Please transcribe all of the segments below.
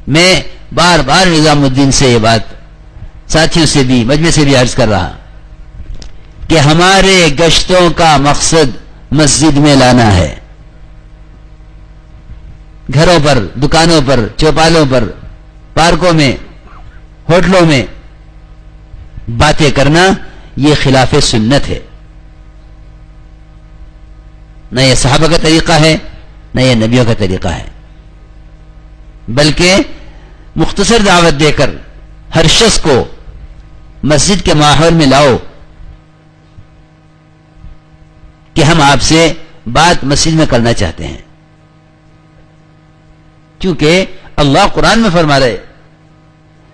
میں بار بار نظام الدین سے یہ بات ساتھیوں سے بھی مجمع سے بھی عرض کر رہا کہ ہمارے گشتوں کا مقصد مسجد میں لانا ہے. گھروں پر، دکانوں پر، چوپالوں پر، پارکوں میں، ہوٹلوں میں باتیں کرنا یہ خلاف سنت ہے. نہ یہ صحابہ کا طریقہ ہے، نہ یہ نبیوں کا طریقہ ہے. بلکہ مختصر دعوت دے کر ہر شخص کو مسجد کے ماحول میں لاؤ کہ ہم آپ سے بات مسجد میں کرنا چاہتے ہیں. کیونکہ اللہ قرآن میں فرما رہے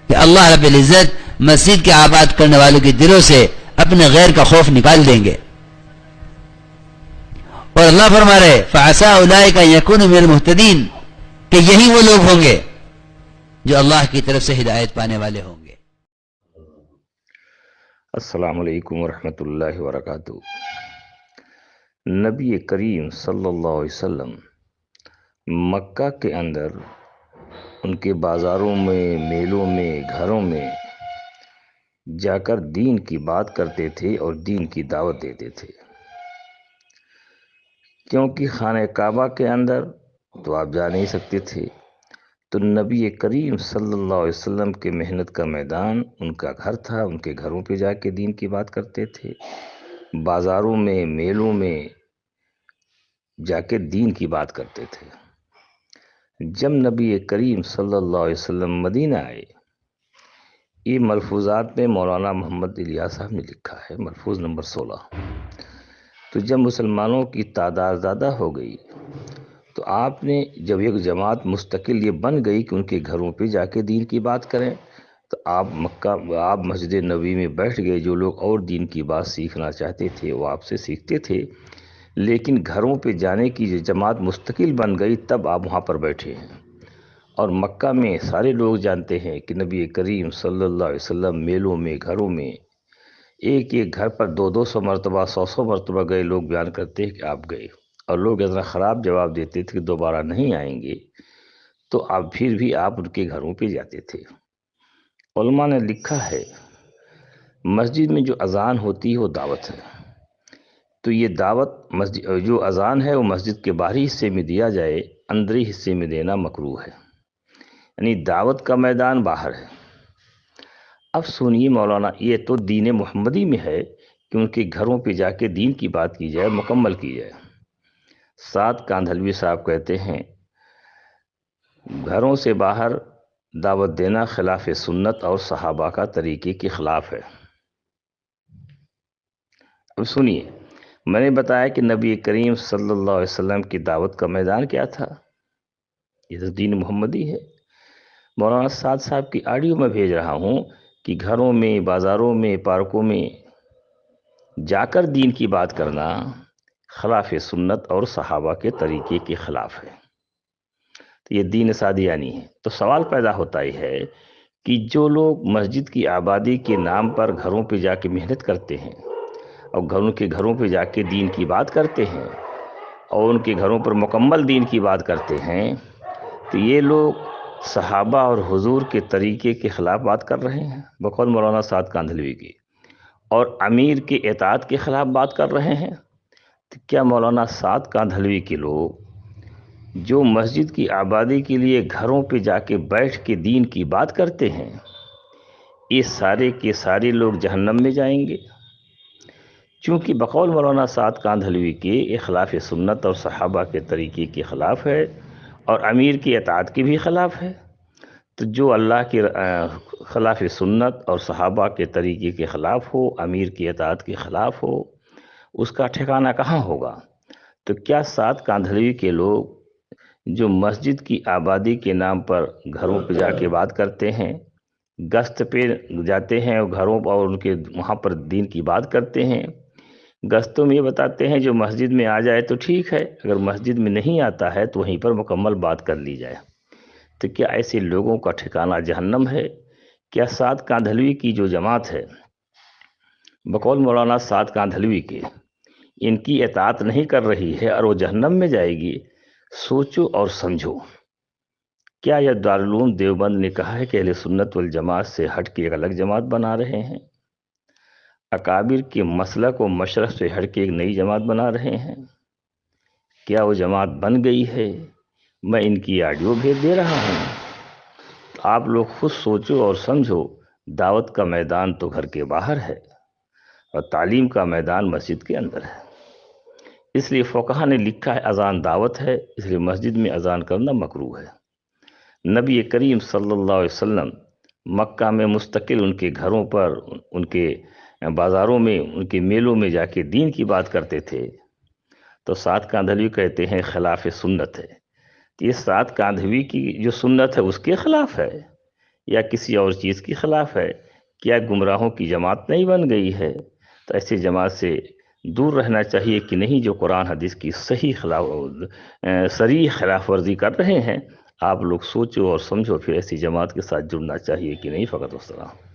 کہ اللہ رب العزت مسجد کے آباد کرنے والوں کے دلوں سے اپنے غیر کا خوف نکال دیں گے. اور اللہ فرما رہے فَعَسَىٰ أُولَٰئِكَ أَن يَكُونُوا مِنَ الْمُهْتَدِينَ کہ یہی وہ لوگ ہوں گے جو اللہ کی طرف سے ہدایت پانے والے ہوں گے. السلام علیکم ورحمۃ اللہ وبرکاتہ. نبی کریم صلی اللہ علیہ وسلم مکہ کے اندر ان کے بازاروں میں، میلوں میں، گھروں میں جا کر دین کی بات کرتے تھے اور دین کی دعوت دیتے تھے. کیونکہ خانہ کعبہ کے اندر تو آپ جا نہیں سکتے تھے، تو نبی کریم صلی اللہ علیہ وسلم کے محنت کا میدان ان کا گھر تھا. ان کے گھروں پہ جا کے دین کی بات کرتے تھے، بازاروں میں، میلوں میں جا کے دین کی بات کرتے تھے. جب نبی کریم صلی اللہ علیہ وسلم مدینہ آئے، یہ ملفوظات میں مولانا محمد الیاس صاحب نے لکھا ہے، ملفوظ نمبر 16. تو جب مسلمانوں کی تعداد زیادہ ہو گئی تو آپ نے جب ایک جماعت مستقل یہ بن گئی کہ ان کے گھروں پہ جا کے دین کی بات کریں، تو آپ مسجد نبوی میں بیٹھ گئے. جو لوگ اور دین کی بات سیکھنا چاہتے تھے وہ آپ سے سیکھتے تھے، لیکن گھروں پہ جانے کی جو جماعت مستقل بن گئی تب آپ وہاں پر بیٹھے ہیں. اور مکہ میں سارے لوگ جانتے ہیں کہ نبی کریم صلی اللہ علیہ وسلم میلوں میں، گھروں میں ایک ایک گھر پر 200 مرتبہ، 100 مرتبہ گئے. لوگ بیان کرتے ہیں کہ آپ گئے، اور لوگ اتنا خراب جواب دیتے تھے کہ دوبارہ نہیں آئیں گے، تو آپ پھر بھی آپ ان کے گھروں پہ جاتے تھے. علماء نے لکھا ہے مسجد میں جو اذان ہوتی ہے وہ دعوت ہے. تو یہ دعوت مسجد جو اذان ہے وہ مسجد کے باہری حصے میں دیا جائے، اندری حصے میں دینا مکروہ ہے. یعنی دعوت کا میدان باہر ہے. اب سنیے مولانا، یہ تو دین محمدی میں ہے کہ ان کے گھروں پہ جا کے دین کی بات کی جائے، مکمل کی جائے. سعد کاندھلوی صاحب کہتے ہیں گھروں سے باہر دعوت دینا خلاف سنت اور صحابہ کا طریقے کے خلاف ہے. اب سنیے، میں نے بتایا کہ نبی کریم صلی اللہ علیہ وسلم کی دعوت کا میدان کیا تھا، یہ تو دین محمدی ہے. مولانا سعد صاحب کی آڈیو میں بھیج رہا ہوں کہ گھروں میں، بازاروں میں، پارکوں میں جا کر دین کی بات کرنا خلاف سنت اور صحابہ کے طریقے کے خلاف ہے. تو یہ دین سادیانی ہے. تو سوال پیدا ہوتا ہی ہے کہ جو لوگ مسجد کی آبادی کے نام پر گھروں پہ جا کے محنت کرتے ہیں اور گھروں پہ جا کے دین کی بات کرتے ہیں اور ان کے گھروں پر مکمل دین کی بات کرتے ہیں، تو یہ لوگ صحابہ اور حضور کے طریقے کے خلاف بات کر رہے ہیں بقول مولانا سعد کاندھلوی کی، اور امیر کے اطاعت کے خلاف بات کر رہے ہیں. تو کیا مولانا سعد کاندھلوی کے لوگ جو مسجد کی آبادی کے لیے گھروں پہ جا کے بیٹھ کے دین کی بات کرتے ہیں، یہ سارے کے سارے لوگ جہنم میں جائیں گے؟ چونکہ بقول مولانا سعد کاندھلوی کے خلاف سنت اور صحابہ کے طریقے کے خلاف ہے اور امیر کی اطاعت کے بھی خلاف ہے. تو جو اللہ کے خلاف سنت اور صحابہ کے طریقے کے خلاف ہو، امیر کی اطاعت کے خلاف ہو، اس کا ٹھکانہ کہاں ہوگا؟ تو کیا سعد کاندھلوی کے لوگ جو مسجد کی آبادی کے نام پر گھروں پہ جا کے بات کرتے ہیں، گشت پہ جاتے ہیں اور گھروں اور ان کے وہاں پر دین کی بات کرتے ہیں، گشتوں میں یہ بتاتے ہیں جو مسجد میں آ جائے تو ٹھیک ہے، اگر مسجد میں نہیں آتا ہے تو وہیں پر مکمل بات کر لی جائے، تو کیا ایسے لوگوں کا ٹھکانہ جہنم ہے؟ کیا سعد کاندھلوی کی جو جماعت ہے بقول مولانا سعد کاندھلوی کے ان کی اطاعت نہیں کر رہی ہے اور وہ جہنم میں جائے گی؟ سوچو اور سمجھو. کیا یہ دارالعلوم دیوبند نے کہا ہے کہ اہل سنت والجماعت سے ہٹ کے ایک الگ جماعت بنا رہے ہیں؟ اکابر کے مسلک و مشرق سے ہٹ کے ایک نئی جماعت بنا رہے ہیں؟ کیا وہ جماعت بن گئی ہے؟ میں ان کی آڈیو بھیج دے رہا ہوں، آپ لوگ خود سوچو اور سمجھو۔ دعوت کا میدان تو گھر کے باہر ہے اور تعلیم کا میدان مسجد کے اندر ہے۔ اس لیے فقہا نے لکھا ہے اذان دعوت ہے، اس لیے مسجد میں اذان کرنا مکروہ ہے۔ نبی کریم صلی اللہ علیہ وسلم مکہ میں مستقل ان کے گھروں پر، ان کے بازاروں میں، ان کے میلوں میں جا کے دین کی بات کرتے تھے، تو سات کاندھوی کہتے ہیں خلاف سنت ہے۔ یہ سات کاندھوی کی جو سنت ہے اس کے خلاف ہے یا کسی اور چیز کے خلاف ہے؟ کیا گمراہوں کی جماعت نہیں بن گئی ہے؟ تو ایسی جماعت سے دور رہنا چاہیے کہ نہیں جو قرآن حدیث کی صریح خلاف ورزی کر رہے ہیں۔ آپ لوگ سوچو اور سمجھو، پھر ایسی جماعت کے ساتھ جڑنا چاہیے کہ نہیں۔ فقط والسلام۔